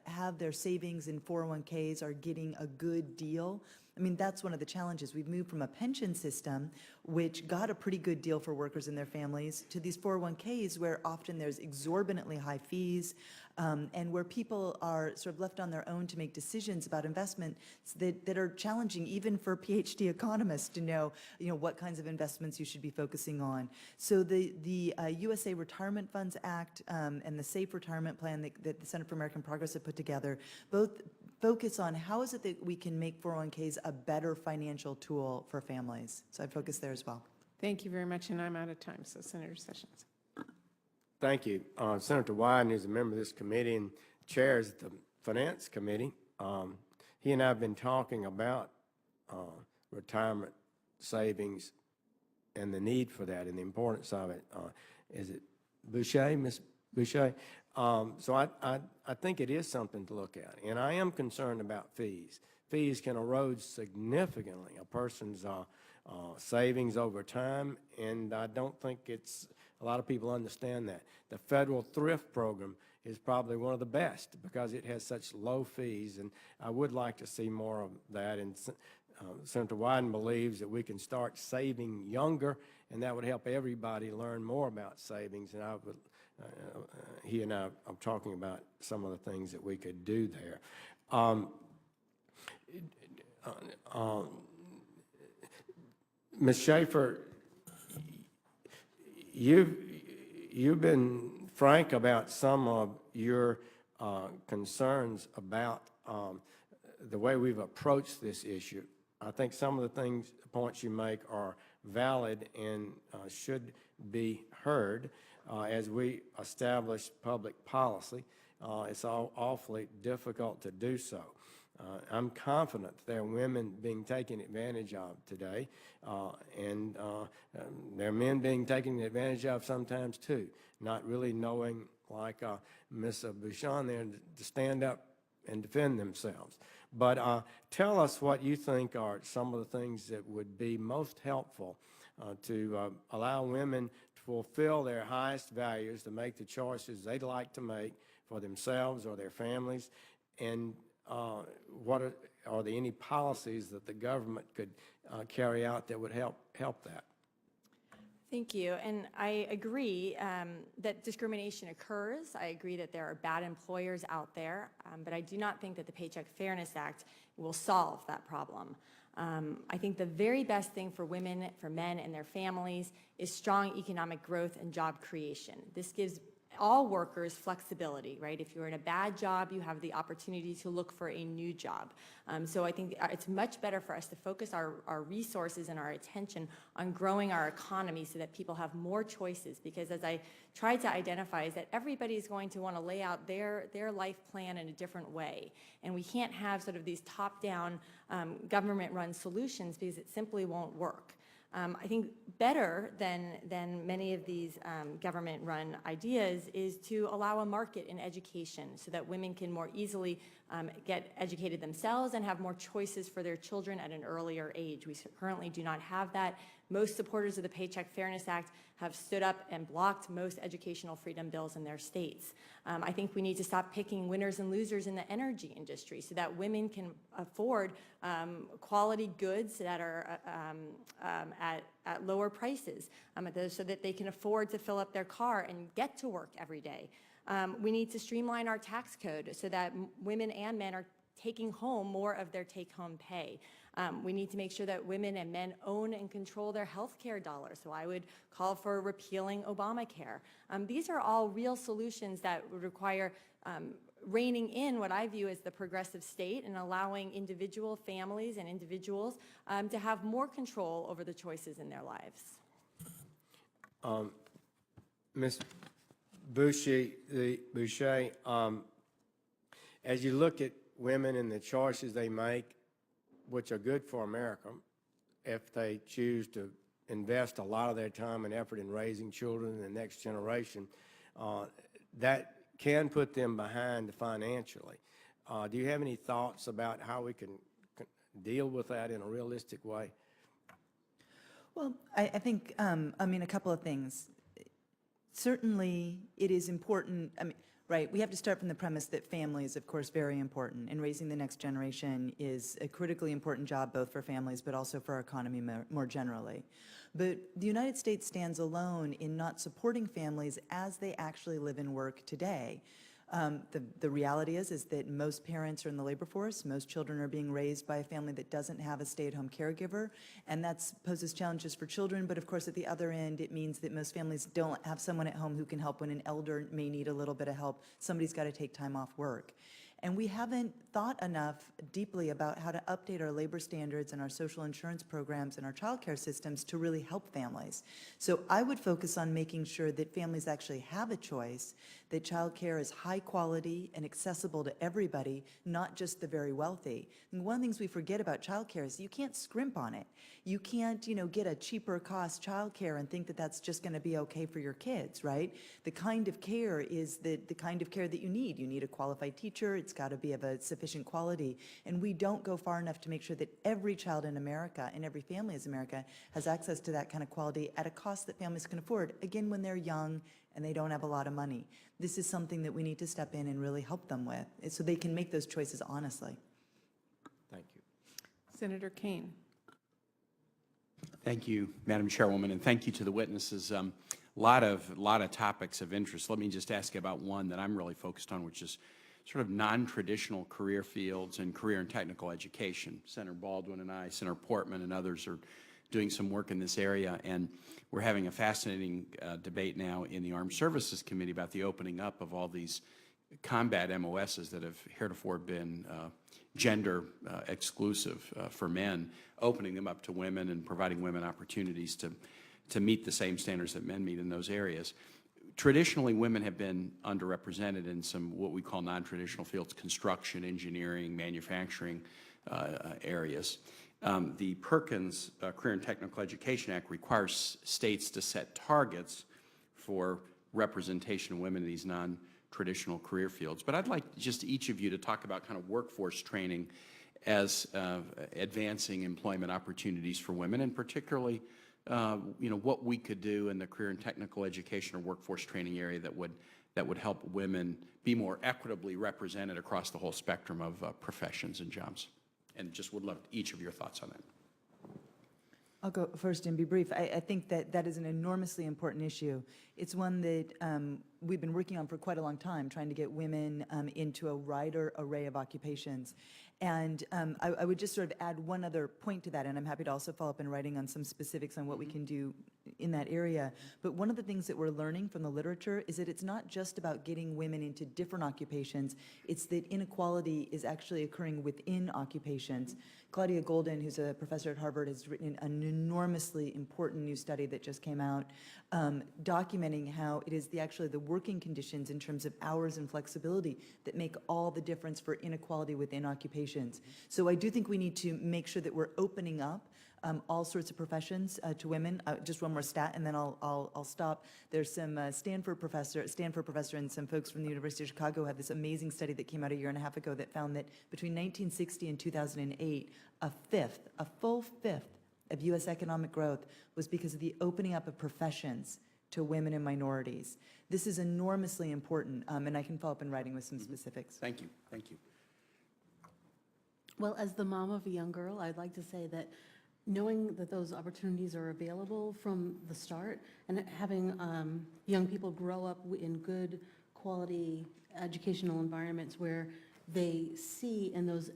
have their savings in 401ks are getting a good deal. I mean, that's one of the challenges. We've moved from a pension system, which got a pretty good deal for workers and their families, to these 401ks where often there's exorbitantly high fees, and where people are sort of left on their own to make decisions about investments that are challenging even for PhD economists to know, what kinds of investments you should be focusing on. So the USA Retirement Funds Act and the Safe Retirement Plan that the Center for American Progress have put together both focus on how is it that we can make 401ks a better financial tool for families. So I'd focus there as well. Thank you very much, and I'm out of time, so Senator Sessions. Thank you. Senator Wyden is a member of this committee and chairs the Finance Committee. He and I have been talking about retirement savings and the need for that and the importance of it. Is it Boucher, Ms. Boucher? So I think it is something to look at, and I am concerned about fees. Fees can erode significantly a person's savings over time, and I don't think a lot of people understand that. The federal thrift program is probably one of the best because it has such low fees, and I would like to see more of that. And Senator Wyden believes that we can start saving younger, and that would help everybody learn more about savings. And he and I are talking about some of the things that we could do there. Ms. Schaefer, you've been frank about some of your concerns about the way we've approached this issue. I think some of the points you make are valid and should be heard as we establish public policy. It's awfully difficult to do so. I'm confident there are women being taken advantage of today, and there are men being taken advantage of sometimes too, not really knowing, like Ms. Bouchon there, to stand up and defend themselves. But tell us what you think are some of the things that would be most helpful to allow women to fulfill their highest values, to make the choices they'd like to make for themselves or their families, and are there any policies that the government could carry out that would help that? Thank you. And I agree that discrimination occurs. I agree that there are bad employers out there, but I do not think that the Paycheck Fairness Act will solve that problem. I think the very best thing for women, for men, and their families is strong economic growth and job creation. This gives all workers flexibility, right? If you're in a bad job, you have the opportunity to look for a new job. So I think it's much better for us to focus our resources and our attention on growing our economy so that people have more choices, because as I tried to identify is that everybody is going to want to lay out their life plan in a different way. And we can't have sort of these top-down government-run solutions because it simply won't work. I think better than many of these government-run ideas is to allow a market in education so that women can more easily get educated themselves and have more choices for their children at an earlier age. We currently do not have that. Most supporters of the Paycheck Fairness Act have stood up and blocked most educational freedom bills in their states. I think we need to stop picking winners and losers in the energy industry so that women can afford quality goods that are at lower prices, so that they can afford to fill up their car and get to work every day. We need to streamline our tax code so that women and men are taking home more of their take-home pay. We need to make sure that women and men own and control their health care dollars. So I would call for repealing Obamacare. These are all real solutions that would require reining in what I view as the progressive state and allowing individual families and individuals to have more control over the choices in their lives. Ms. Boucher, as you look at women and the choices they make, which are good for America, if they choose to invest a lot of their time and effort in raising children in the next generation, that can put them behind financially. Do you have any thoughts about how we can deal with that in a realistic way? Well, I think, a couple of things. Certainly, it is important, right, we have to start from the premise that family is, of course, very important, and raising the next generation is a critically important job both for families but also for our economy more generally. But the United States stands alone in not supporting families as they actually live and work today. The reality is that most parents are in the labor force. Most children are being raised by a family that doesn't have a stay-at-home caregiver, and that poses challenges for children. But of course, at the other end, it means that most families don't have someone at home who can help when an elder may need a little bit of help. Somebody's got to take time off work. And we haven't thought enough deeply about how to update our labor standards and our social insurance programs and our child care systems to really help families. So I would focus on making sure that families actually have a choice, that child care is high quality and accessible to everybody, not just the very wealthy. And one of the things we forget about child care is you can't scrimp on it. You can't, get a cheaper cost child care and think that that's just going to be okay for your kids, right? The kind of care is the kind of care that you need. You need a qualified teacher. It's got to be of a sufficient quality. And we don't go far enough to make sure that every child in America and every family in America has access to that kind of quality at a cost that families can afford, again, when they're young and they don't have a lot of money. This is something that we need to step in and really help them with so they can make those choices honestly. Thank you. Senator Kane. Thank you, Madam Chairwoman, and thank you to the witnesses. A lot of topics of interest. Let me just ask you about one that I'm really focused on, which is sort of non-traditional career fields and career and technical education. Senator Baldwin and I, Senator Portman and others are doing some work in this area, and we're having a fascinating debate now in the Armed Services Committee about the opening up of all these combat MOSs that have heretofore been gender exclusive for men, opening them up to women and providing women opportunities to meet the same standards that men meet in those areas. Traditionally, women have been underrepresented in some what we call non-traditional fields, construction, engineering, manufacturing areas. The Perkins Career and Technical Education Act requires states to set targets for representation of women in these non-traditional career fields. But I'd like just each of you to talk about kind of workforce training as advancing employment opportunities for women, and particularly what we could do in the career and technical education or workforce training area that would help women be more equitably represented across the whole spectrum of professions and jobs. And just would love each of your thoughts on that. I'll go first and be brief. I think that is an enormously important issue. It's one that we've been working on for quite a long time, trying to get women into a wider array of occupations. And I would just sort of add one other point to that, and I'm happy to also follow up in writing on some specifics on what we can do in that area. But one of the things that we're learning from the literature is that it's not just about getting women into different occupations, it's that inequality is actually occurring within occupations. Claudia Golden, who's a professor at Harvard, has written an enormously important new study that just came out documenting how it is actually the working conditions in terms of hours and flexibility that make all the difference for inequality within occupations. qualifications. So I do think we need to make sure that we're opening up all sorts of professions to women. Just one more stat, and then I'll stop. There's some Stanford professor, and some folks from the University of Chicago had this amazing study that came out a year and a half ago that found that between 1960 and 2008, a full fifth of U.S. economic growth was because of the opening up of professions to women and minorities. This is enormously important, and I can follow up in writing with some specifics. Thank you. Thank you. Well, as the mom of a young girl, I'd like to say that knowing that those opportunities are available from the start and having young people grow up in good quality educational environments where they see in those,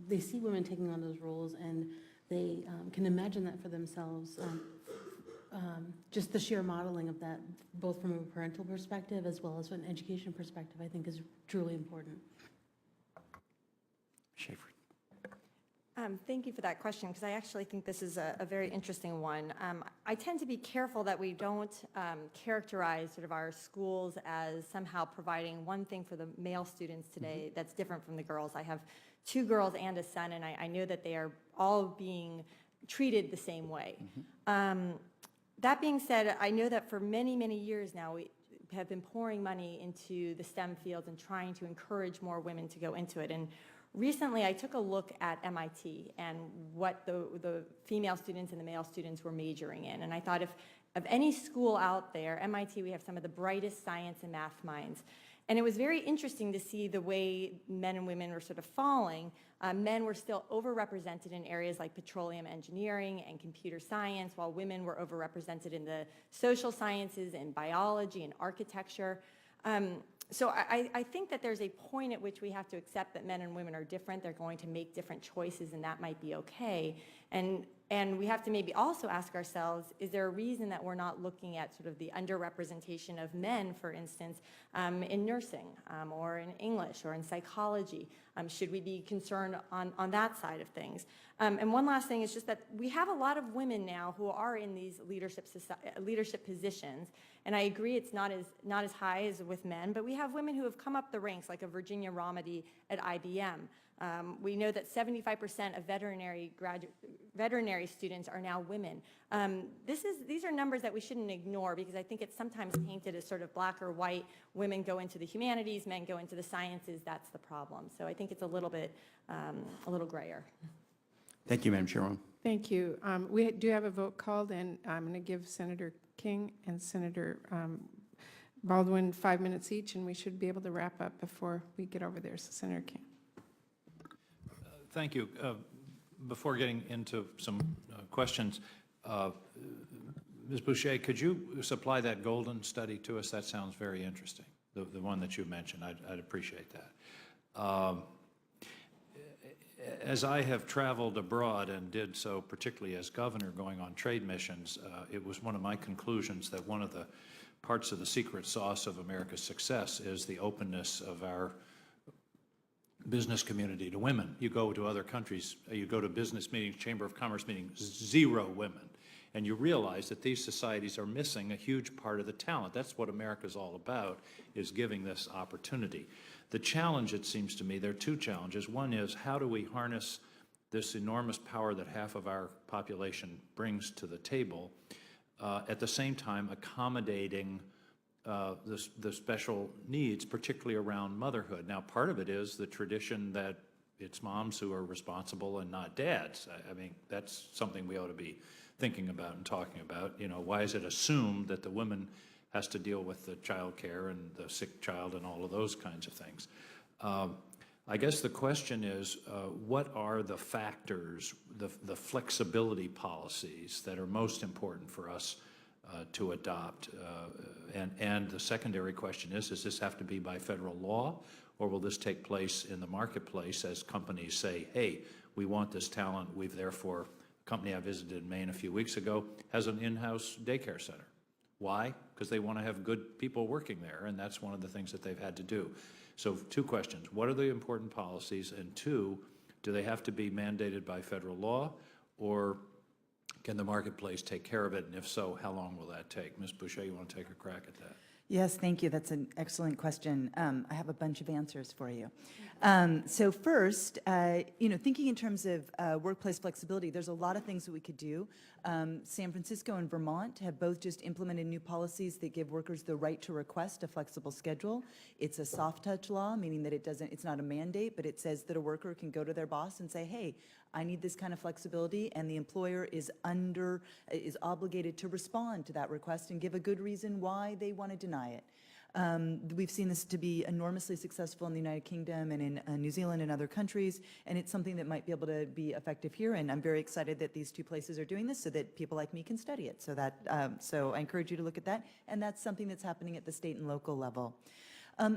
they see women taking on those roles and they can imagine that for themselves. Just the sheer modeling of that, both from a parental perspective as well as an education perspective, I think is truly important. Schaefer. Thank you for that question, because I actually think this is a very interesting one. I tend to be careful that we don't characterize sort of our schools as somehow providing one thing for the male students today that's different from the girls. I have 2 girls and a son, and I know that they are all being treated the same way. That being said, I know that for many, many years now, we have been pouring money into the STEM fields and trying to encourage more women to go into it. And recently, I took a look at MIT and what the female students and the male students were majoring in. And I thought, if of any school out there, MIT, we have some of the brightest science and math minds. And it was very interesting to see the way men and women were sort of falling. Men were still overrepresented in areas like petroleum engineering and computer science, while women were overrepresented in the social sciences and biology and architecture. So I think that there's a point at which we have to accept that men and women are different. They're going to make different choices, and that might be okay. And we have to maybe also ask ourselves, is there a reason that we're not looking at sort of the underrepresentation of men, for instance, in nursing or in English or in psychology? Should we be concerned on that side of things? And one last thing is just that we have a lot of women now who are in these leadership positions, and I agree it's not as high as with men, but we have women who have come up the ranks, like a Virginia Romedy at IBM. We know that 75% of veterinary students are now women. These are numbers that we shouldn't ignore, because I think it's sometimes painted as sort of black or white. Women go into the humanities, men go into the sciences. That's the problem. So I think it's a little bit, a little grayer. Thank you, Madam Chairwoman. Thank you. We do have a vote called, and I'm going to give Senator King and Senator Baldwin 5 minutes each, and we should be able to wrap up before we get over there. So Senator King. Thank you. Before getting into some questions, Ms. Boucher, could you supply that Golden study to us? That sounds very interesting, the one that you mentioned. I'd appreciate that. As I have traveled abroad and did so particularly as governor going on trade missions, it was one of my conclusions that one of the parts of the secret sauce of America's success is the openness of our business community to women. You go to other countries, you go to business meetings, Chamber of Commerce meetings, 0 women. And you realize that these societies are missing a huge part of the talent. That's what America's all about, is giving this opportunity. The challenge, it seems to me, there are 2 challenges. One is, how do we harness this enormous power that half of our population brings to the table, at the same time accommodating the special needs, particularly around motherhood. Now, part of it is the tradition that it's moms who are responsible and not dads. I mean, that's something we ought to be thinking about and talking about. You know, why is it assumed that the woman has to deal with the child care and the sick child and all of those kinds of things? I guess the question is, what are the factors, the flexibility policies that are most important for us to adopt? And the secondary question is, does this have to be by federal law, or will this take place in the marketplace as companies say, hey, we want this talent, we've therefore, a company I visited in Maine a few weeks ago has an in-house daycare center. Why? Because they want to have good people working there, and that's one of the things that they've had to do. So 2 questions. What are the important policies? And 2, do they have to be mandated by federal law, or can the marketplace take care of it? And if so, how long will that take? Ms. Boucher, you want to take a crack at that? Yes, thank you. That's an excellent question. I have a bunch of answers for you. So first, thinking in terms of workplace flexibility, there's a lot of things that we could do. San Francisco and Vermont have both just implemented new policies that give workers the right to request a flexible schedule. It's a soft touch law, meaning that it's not a mandate, but it says that a worker can go to their boss and say, hey, I need this kind of flexibility, and the employer is obligated to respond to that request and give a good reason why they want to deny it. We've seen this to be enormously successful in the United Kingdom and in New Zealand and other countries, and it's something that might be able to be effective here. And I'm very excited that these two places are doing this so that people like me can study it. So I encourage you to look at that, and that's something that's happening at the state and local level.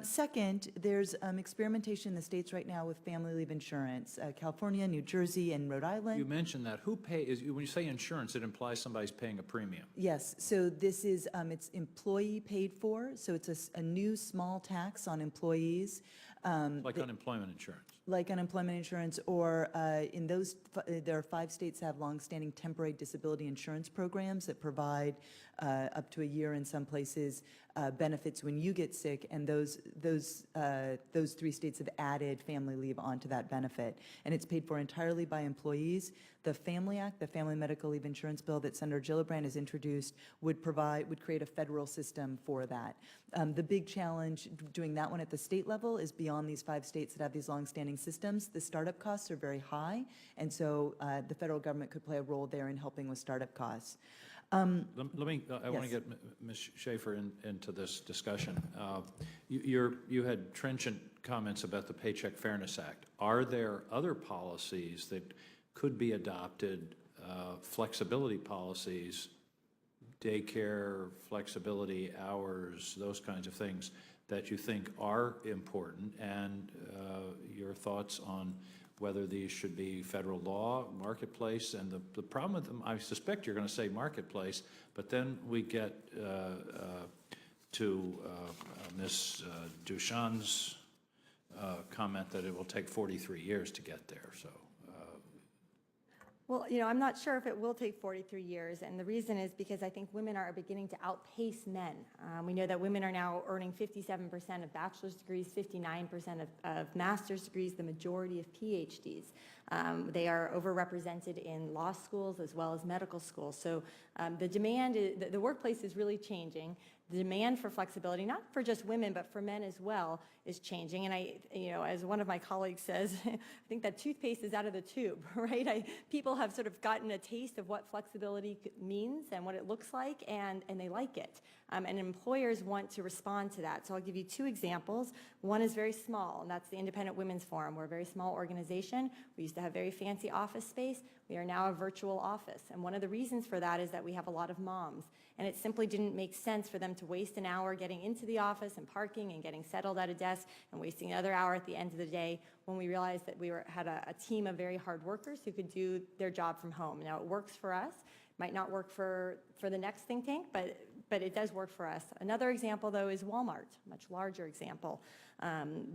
Second, there's experimentation in the states right now with family leave insurance, California, New Jersey, and Rhode Island. You mentioned that. Who pays, when you say insurance, it implies somebody's paying a premium. Yes, so this is, it's employee paid for, so it's a new small tax on employees. Like unemployment insurance. Like unemployment insurance, or there are 5 states that have longstanding temporary disability insurance programs that provide up to a year in some places benefits when you get sick, and those 3 states have added family leave onto that benefit, and it's paid for entirely by employees. The Family Act, the Family Medical Leave Insurance Bill that Senator Gillibrand has introduced, would create a federal system for that. The big challenge doing that one at the state level is beyond these 5 states that have these longstanding systems. The startup costs are very high, and so the federal government could play a role there in helping with startup costs. I want to Yes. get Ms. Schaefer into this discussion. You had trenchant comments about the Paycheck Fairness Act. Are there other policies that could be adopted, flexibility policies, daycare, flexibility hours, those kinds of things that you think are important, and your thoughts on whether these should be federal law, marketplace? And the problem with them, I suspect you're going to say marketplace, but then we get to Ms. Duchan's comment that it will take 43 years to get there, so. Well, I'm not sure if it will take 43 years, and the reason is because I think women are beginning to outpace men. We know that women are now earning 57% of bachelor's degrees, 59% of master's degrees, the majority of PhDs. They are overrepresented in law schools as well as medical schools. So the demand, the workplace is really changing. The demand for flexibility, not for just women, but for men as well, is changing. And as one of my colleagues says, I think that toothpaste is out of the tube, right? People have sort of gotten a taste of what flexibility means and what it looks like, and they like it. And employers want to respond to that. So I'll give you 2 examples. One is very small, and that's the Independent Women's Forum. We're a very small organization. We used to have very fancy office space. We are now a virtual office. And one of the reasons for that is that we have a lot of moms. And it simply didn't make sense for them to waste an hour getting into the office and parking and getting settled at a desk and wasting another hour at the end of the day when we realized that we had a team of very hard workers who could do their job from home. Now, it works for us. Might not work for the next think tank, but it does work for us. Another example, though, is Walmart, a much larger example.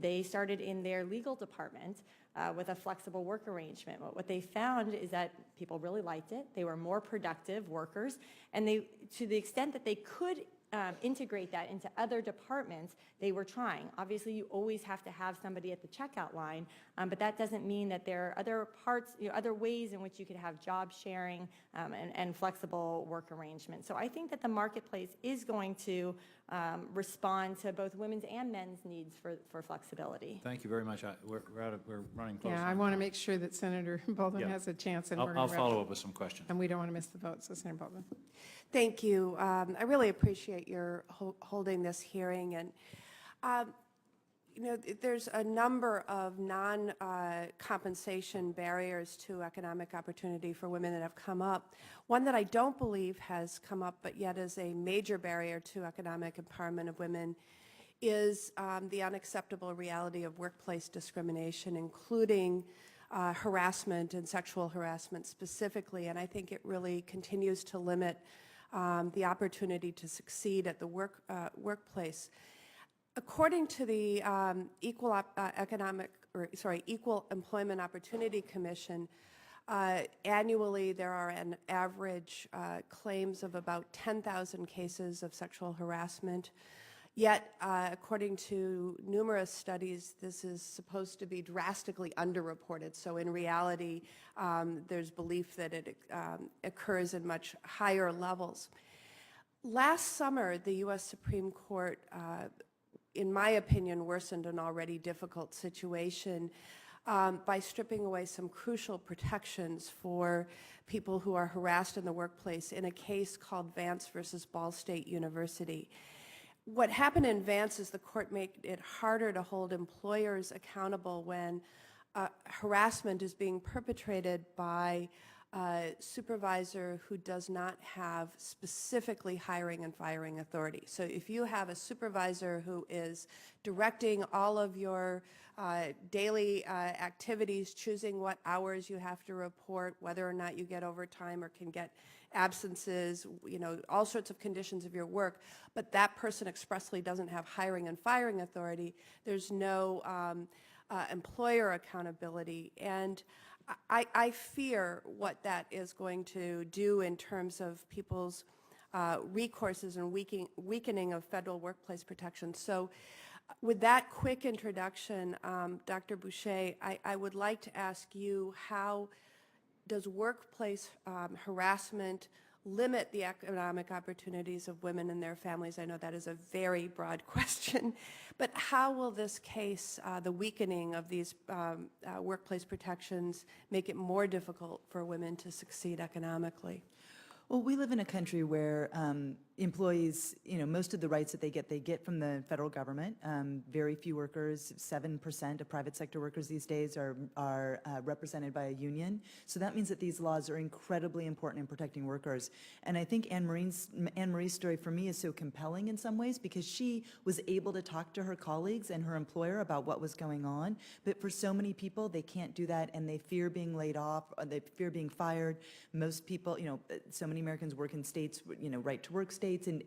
They started in their legal department with a flexible work arrangement. What they found is that people really liked it. They were more productive workers, and to the extent that they could integrate that into other departments, they were trying. Obviously, you always have to have somebody at the checkout line, but that doesn't mean that there are other parts, other ways in which you could have job sharing and flexible work arrangements. So I think that the marketplace is going to respond to both women's and men's needs for flexibility. Thank you very much. We're running close. Yeah, I want to make sure that Senator Baldwin Yeah. has a chance. And I'll follow up with some questions. And we don't want to miss the vote, so Senator Baldwin. Thank you. I really appreciate your holding this hearing. And, there's a number of non-compensation barriers to economic opportunity for women that have come up. One that I don't believe has come up, but yet is a major barrier to economic empowerment of women, is the unacceptable reality of workplace discrimination, including harassment and sexual harassment specifically. And I think it really continues to limit the opportunity to succeed at the workplace. According to the Equal Employment Opportunity Commission, annually there are an average claims of about 10,000 cases of sexual harassment. Yet, according to numerous studies, this is supposed to be drastically underreported. So in reality, there's belief that it occurs in much higher levels. Last summer, the U.S. Supreme Court, in my opinion, worsened an already difficult situation by stripping away some crucial protections for people who are harassed in the workplace in a case called Vance versus Ball State University. What happened in Vance is the court made it harder to hold employers accountable when harassment is being perpetrated by a supervisor who does not have specifically hiring and firing authority. So if you have a supervisor who is directing all of your daily activities, choosing what hours you have to report, whether or not you get overtime or can get absences, you know, all sorts of conditions of your work, but that person expressly doesn't have hiring and firing authority, there's no employer accountability. And I fear what that is going to do in terms of people's recourses and weakening of federal workplace protections. So with that quick introduction, Dr. Boucher, I would like to ask you, how does workplace harassment limit the economic opportunities of women and their families? I know that is a very broad question, but how will this case, the weakening of these workplace protections, make it more difficult for women to succeed economically? Well, we live in a country where employees, you know, most of the rights that they get from the federal government. Very few workers, 7% of private sector workers these days are represented by a union. So that means that these laws are incredibly important in protecting workers. And I think Anne Marie's story for me is so compelling in some ways because she was able to talk to her colleagues and her employer about what was going on. But for so many people, they can't do that, and they fear being laid off, or they fear being fired. Most people, you know, so many Americans work in states, you know, right-to-work states, and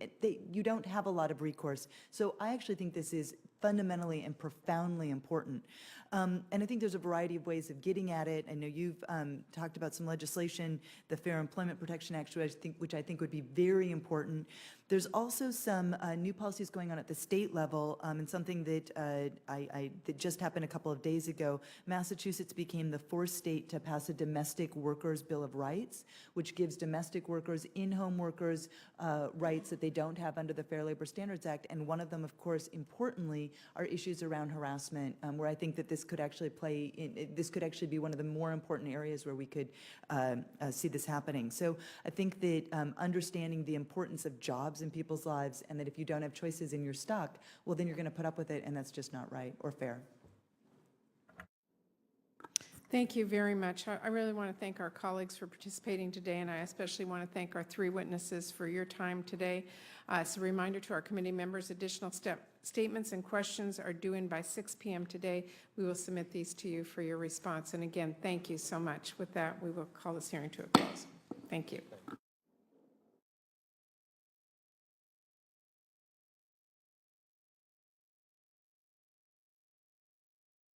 you don't have a lot of recourse. So I actually think this is fundamentally and profoundly important. And I think there's a variety of ways of getting at it. I know you've talked about some legislation, the Fair Employment Protection Act, which I think would be very important. There's also some new policies going on at the state level, and something that that just happened a couple of days ago. Massachusetts became the fourth state to pass a Domestic Workers Bill of Rights, which gives domestic workers, in-home workers, rights that they don't have under the Fair Labor Standards Act. And one of them, of course, importantly, are issues around harassment, where I think that this could actually this could actually be one of the more important areas where we could see this happening. So I think that understanding the importance of jobs in people's lives, and that if you don't have choices and you're stuck, well, then you're going to put up with it, and that's just not right or fair. Thank you very much. I really want to thank our colleagues for participating today, and I especially want to thank our three witnesses for your time today. As a reminder to our committee members, additional statements and questions are due in by 6 p.m. today. We will submit these to you for your response. And again, thank you so much. With that, we will call this hearing to a close. Thank you.